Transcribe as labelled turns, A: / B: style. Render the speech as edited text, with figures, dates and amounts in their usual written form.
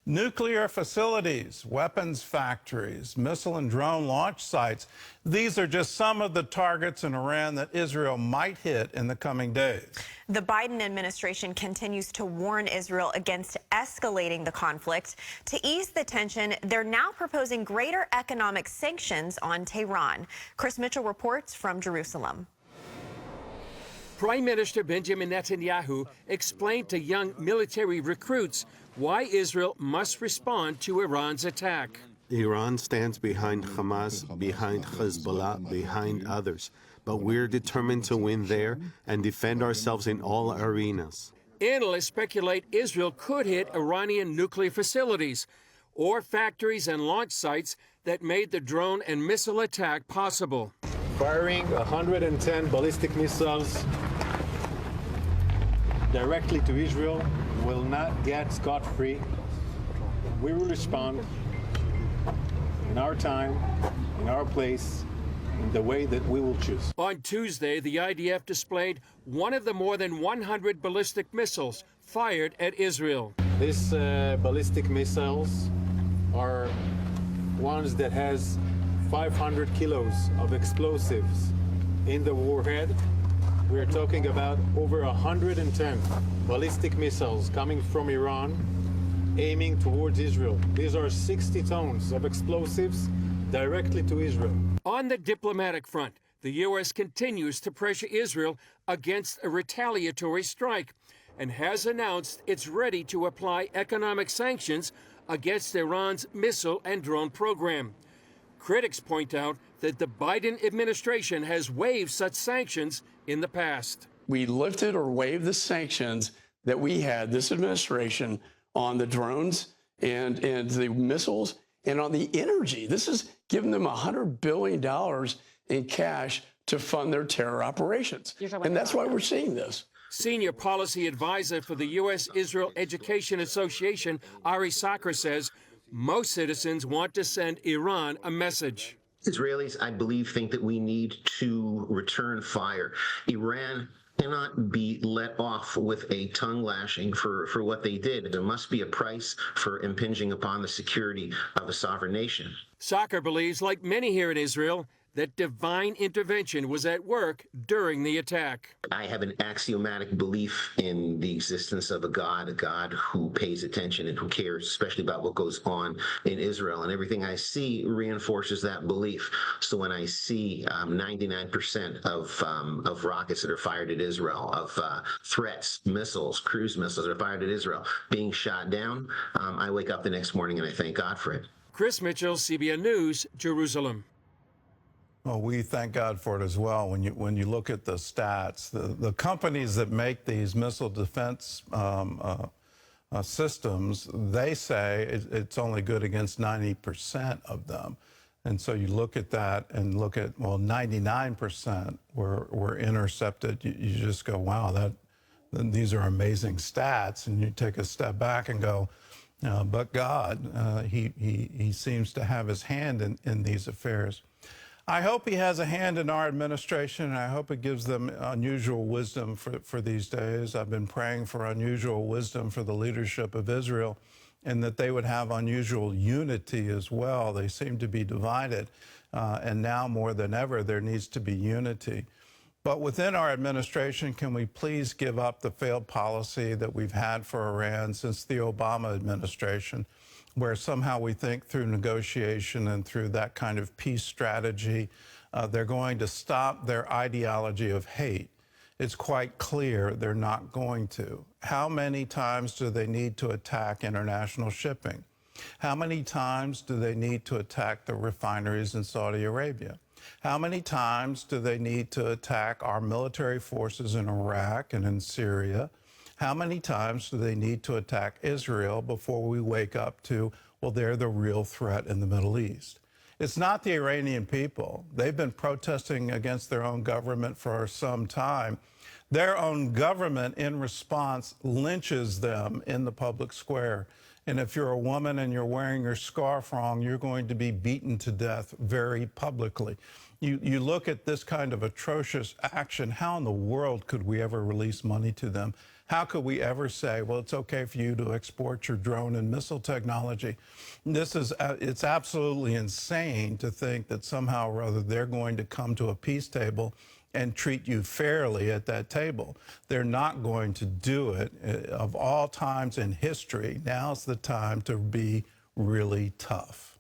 A: Nuclear facilities, weapons factories, missile and drone launch sites. These are just some of the targets in Iran that Israel might hit in the coming days.
B: The Biden administration continues to warn Israel against escalating the conflict. To ease the tension, they're now proposing greater economic sanctions on Tehran. Chris Mitchell reports from Jerusalem.
C: Prime Minister Benjamin Netanyahu explained to young military recruits why Israel must respond to Iran's attack.
D: Iran stands behind Hamas, behind Hezbollah, behind others. But we're determined to win there and defend ourselves in all arenas.
C: Analysts speculate Israel could hit Iranian nuclear facilities or factories and launch sites that made the drone and missile attack possible.
E: Firing 110 ballistic missiles directly to Israel will not get scot-free. We will respond in our time, in our place, in the way that we will choose.
C: On Tuesday, the IDF displayed one of the more than 100 ballistic missiles fired at Israel.
E: These ballistic missiles are ones that has 500 kilos of explosives in the warhead. We're talking about over 110 ballistic missiles coming from Iran, aiming towards Israel. These are 60 tons of explosives directly to Israel.
C: On the diplomatic front, the U.S. continues to pressure Israel against a retaliatory strike and has announced it's ready to apply economic sanctions against Iran's missile and drone program. Critics point out that the Biden administration has waived such sanctions in the past.
F: We lifted or waived the sanctions that we had, this administration, on the drones and the missiles and on the energy. This is giving them $100 billion in cash to fund their terror operations. And that's why we're seeing this.
C: Senior policy advisor for the U.S.-Israel Education Association, Ari Sacher, says most citizens want to send Iran a message.
G: Israelis, I believe, think that we need to return fire. Iran cannot be let off with a tongue lashing for what they did. There must be a price for impinging upon the security of a sovereign nation.
C: Sacher believes, like many here in Israel, that divine intervention was at work during the attack.
G: I have an axiomatic belief in the existence of a God who pays attention and who cares, especially about what goes on in Israel. And everything I see reinforces that belief. So when I see 99% of rockets that are fired at Israel, of threats, missiles, cruise missiles that are fired at Israel being shot down, I wake up the next morning and I thank God for it.
C: Chris Mitchell, CBN News, Jerusalem.
A: Well, we thank God for it as well. When you look at the stats, the companies that make these missile defense systems, they say it's only good against 90% of them. And so you look at that and look at, well, 99% were intercepted. You just go, wow, these are amazing stats. And you take a step back and go, but God, he seems to have his hand in these affairs. I hope he has a hand in our administration, and I hope it gives them unusual wisdom for these days. I've been praying for unusual wisdom for the leadership of Israel, and that they would have unusual unity as well. They seem to be divided, and now more than ever, there needs to be unity. But within our administration, can we please give up the failed policy that we've had for Iran since the Obama administration, where somehow we think through negotiation and through that kind of peace strategy, they're going to stop their ideology of hate. It's quite clear they're not going to. How many times do they need to attack international shipping? How many times do they need to attack the refineries in Saudi Arabia? How many times do they need to attack our military forces in Iraq and in Syria? How many times do they need to attack Israel before we wake up to, well, they're the real threat in the Middle East? It's not the Iranian people. They've been protesting against their own government for some time. Their own government, in response, lynches them in the public square. And if you're a woman and you're wearing your scarf wrong, you're going to be beaten to death very publicly. You look at this kind of atrocious action, how in the world could we ever release money to them? How could we ever say, well, it's okay for you to export your drone and missile technology? It's absolutely insane to think that somehow or other they're going to come to a peace table and treat you fairly at that table. They're not going to do it. Of all times in history, now's the time to be really tough.